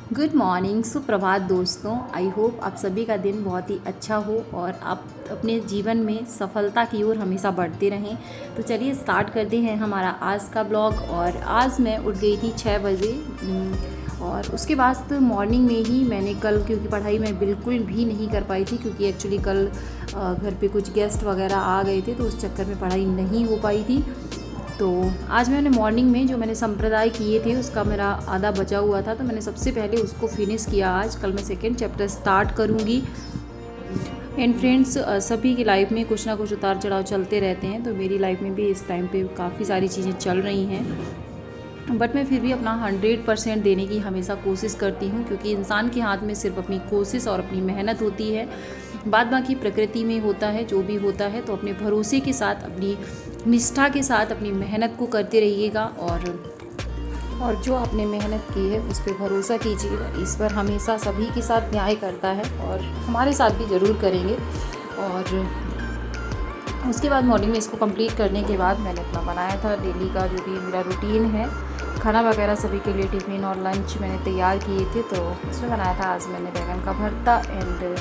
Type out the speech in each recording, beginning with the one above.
Good morning, सुप्रभात दोस्तों। I hope आप सभी का दिन बहुत ही अच्छा हो और आप अपने जीवन में सफलता की ओर हमेशा बढ़ते रहें। तो चलिए स्टार्ट करते हैं हमारा आज का ब्लॉग। और आज मैं उठ गई थी 6 बजे और उसके बाद तो मॉर्निंग में ही मैंने कल, क्योंकि पढ़ाई मैं बिल्कुल भी नहीं कर पाई थी क्योंकि एक्चुअली कल घर पे कुछ गेस्ट वगैरह आ गए थे, तो उस चक्कर में पढ़ाई नहीं हो पाई थी। तो आज मैंने मॉर्निंग में जो मैंने संप्रदाय किए थे उसका मेरा आधा बचा हुआ था, तो मैंने सबसे पहले उसको फिनिश किया। आज कल मैं सेकेंड चैप्टर स्टार्ट करूँगी। एंड फ्रेंड्स, सभी की लाइफ में कुछ ना कुछ उतार चढ़ाव चलते रहते हैं, तो मेरी लाइफ में भी इस टाइम पे काफ़ी सारी चीज़ें चल रही हैं, बट मैं फिर भी अपना 100% देने की हमेशा कोशिश करती हूँ, क्योंकि इंसान के हाथ में सिर्फ अपनी कोशिश और अपनी मेहनत होती है। बाद बाकी प्रकृति में होता है जो भी होता है। तो अपने भरोसे के साथ, अपनी निष्ठा के साथ अपनी मेहनत को करते रहिएगा और जो आपने मेहनत की है उस पर भरोसा कीजिएगा। ईश्वर हमेशा सभी के साथ न्याय करता है और हमारे साथ भी ज़रूर करेंगे। और उसके बाद मॉर्निंग में इसको कंप्लीट करने के बाद मैंने अपना बनाया था डेली का जो भी मेरा रूटीन है, खाना वगैरह सभी के लिए टिफ़िन और लंच मैंने तैयार किए थे। तो उसमें बनाया था आज मैंने बैंगन का भरता एंड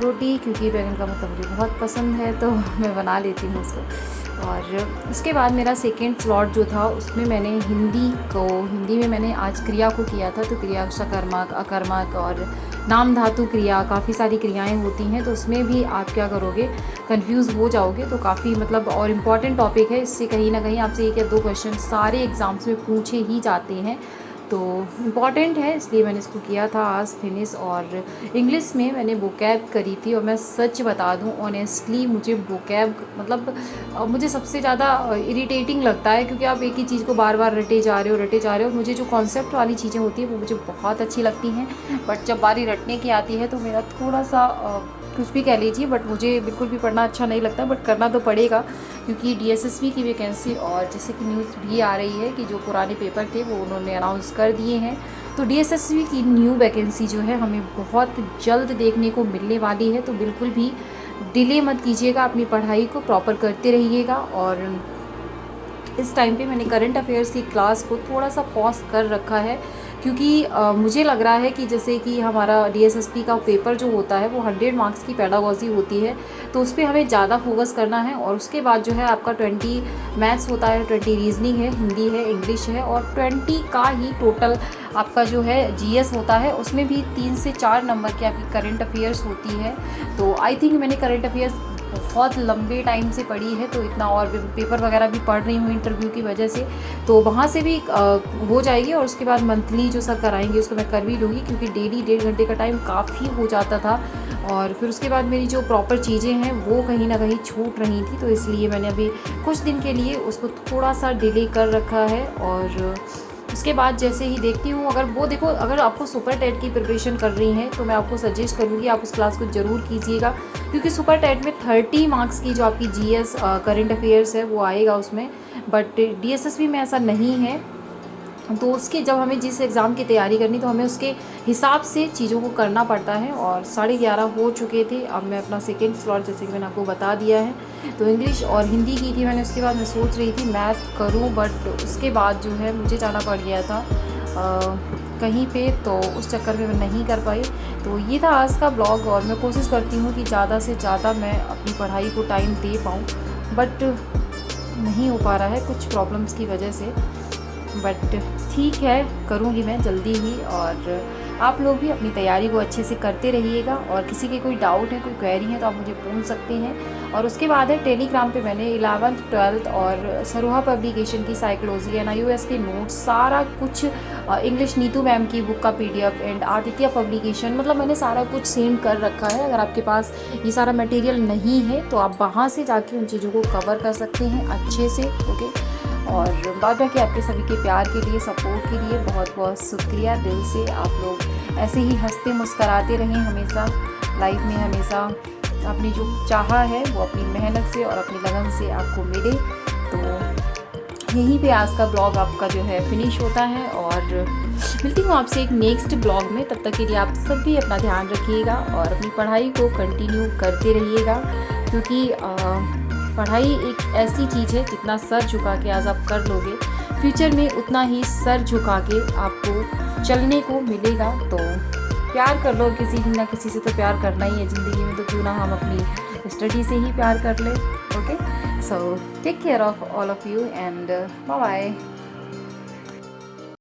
रोटी, क्योंकि बैंगन का भरता मुझे बहुत पसंद है तो मैं बना लेती हूँ उसको। और उसके बाद मेरा सेकेंड स्लॉट जो था उसमें मैंने हिंदी में मैंने आज क्रिया को किया था। तो क्रिया सकर्मक, अकर्मक और नाम धातु क्रिया, काफ़ी सारी क्रियाएं होती हैं, तो उसमें भी आप क्या करोगे, कंफ्यूज हो जाओगे। तो काफ़ी मतलब और इम्पॉर्टेंट टॉपिक है, इससे कहीं ना कहीं आपसे 1 या 2 क्वेश्चन सारे एग्ज़ाम्स में पूछे ही जाते हैं, तो इम्पॉर्टेंट है, इसलिए मैंने इसको किया था आज फिनिश। और इंग्लिश में मैंने वोकैब करी थी, और मैं सच बता दूं ऑनेस्टली मुझे वोकैब मतलब मुझे सबसे ज़्यादा इरिटेटिंग लगता है, क्योंकि आप एक ही चीज़ को बार बार रटे जा रहे हो। मुझे जो कॉन्सेप्ट वाली चीज़ें होती हैं वो मुझे बहुत अच्छी लगती हैं, बट जब बारी रटने की आती है तो मेरा थोड़ा सा कुछ भी कह लीजिए, बट मुझे बिल्कुल भी पढ़ना अच्छा नहीं लगता, बट करना तो पड़ेगा क्योंकि डीएसएसबी की वैकेंसी, और जैसे कि न्यूज़ भी आ रही है कि जो पुराने पेपर थे वो उन्होंने अनाउंस कर दिए हैं। तो डीएसएसबी की न्यू वैकेंसी जो है हमें बहुत जल्द देखने को मिलने वाली है, तो बिल्कुल भी डिले मत कीजिएगा, अपनी पढ़ाई को प्रॉपर करते रहिएगा। और इस टाइम पे मैंने करंट अफेयर्स की क्लास को थोड़ा सा पॉज कर रखा है, क्योंकि मुझे लग रहा है कि जैसे कि हमारा डीएसएसपी का पेपर जो होता है वो 100 मार्क्स की पेडागॉजी होती है, तो उस पर हमें ज़्यादा फोकस करना है। और उसके बाद जो है आपका 20 मैथ्स होता है, 20 रीजनिंग है, हिंदी है, इंग्लिश है, और 20 का ही टोटल आपका जो है जीएस होता है, उसमें भी 3 से 4 नंबर की आपकी करंट अफेयर्स होती है। तो आई थिंक मैंने करंट अफेयर्स बहुत लंबे टाइम से पढ़ी है, तो इतना, और पेपर वगैरह भी पढ़ रही हूँ इंटरव्यू की वजह से, तो वहाँ से भी हो जाएगी। और उसके बाद मंथली जो सर कराएंगे उसको मैं कर भी लूँगी, क्योंकि डेली 1.5 घंटे का टाइम काफ़ी हो जाता था। और फिर उसके बाद मेरी जो प्रॉपर चीज़ें हैं वो कहीं ना कहीं छूट रही थी, तो इसलिए मैंने अभी कुछ दिन के लिए उसको थोड़ा सा डिले कर रखा है। और उसके बाद जैसे ही देखती हूँ, अगर वो देखो, अगर आपको सुपर टेट की प्रिपरेशन कर रही हैं तो मैं आपको सजेस्ट करूँगी आप उस क्लास को ज़रूर कीजिएगा, क्योंकि सुपर टेट में 30 मार्क्स की जो आपकी जीएस करंट अफेयर्स है वो आएगा उसमें, बट डीएसएसबी में ऐसा नहीं है। तो उसके जब हमें जिस एग्ज़ाम की तैयारी करनी, तो हमें उसके हिसाब से चीज़ों को करना पड़ता है। और 11:30 हो चुके थे, अब मैं अपना सेकेंड स्लॉट जैसे कि मैंने आपको बता दिया है, तो इंग्लिश और हिंदी की थी मैंने। उसके बाद मैं सोच रही थी मैथ करूं, बट उसके बाद जो है मुझे जाना पड़ गया था कहीं पे, तो उस चक्कर में मैं नहीं कर पाई। तो ये था आज का ब्लॉग, और मैं कोशिश करती हूँ कि ज़्यादा से ज़्यादा मैं अपनी पढ़ाई को टाइम दे पाऊँ, बट नहीं हो पा रहा है कुछ प्रॉब्लम्स की वजह से। बट ठीक है, करूँगी मैं जल्दी ही। और आप लोग भी अपनी तैयारी को अच्छे से करते रहिएगा, और किसी के कोई डाउट है, कोई क्वेरी है तो आप मुझे पूछ सकते हैं। और उसके बाद है टेलीग्राम पे मैंने 11th 12th और सरोहा पब्लिकेशन की साइकोलॉजी एंड आईओएस के नोट्स सारा कुछ, इंग्लिश नीतू मैम की बुक का पीडीएफ एंड आदित्य पब्लिकेशन, मतलब मैंने सारा कुछ सेंड कर रखा है। अगर आपके पास ये सारा मटेरियल नहीं है तो आप वहाँ से जाके उन चीज़ों को कवर कर सकते हैं अच्छे से। ओके, और बाद बाकी आपके सभी के प्यार के लिए, सपोर्ट के लिए बहुत बहुत शुक्रिया दिल से। आप लोग ऐसे ही हंसते मुस्कराते रहें हमेशा लाइफ में, हमेशा आपने जो चाहा है वो अपनी मेहनत से और अपनी लगन से आपको मिले। तो यहीं पे आज का ब्लॉग आपका जो है फिनिश होता है, और मिलती हूँ आपसे एक नेक्स्ट ब्लॉग में। तब तक के लिए आप सभी अपना ध्यान रखिएगा और अपनी पढ़ाई को कंटिन्यू करते रहिएगा, क्योंकि पढ़ाई एक ऐसी चीज़ है जितना सर झुका के आज आप कर लोगे फ्यूचर में उतना ही सर झुका के आपको चलने को मिलेगा। तो प्यार कर लो, किसी ना किसी से तो प्यार करना ही है ज़िंदगी में, तो क्यों ना हम अपनी स्टडी से ही प्यार कर ले। Okay, so take care of all of you and bye bye.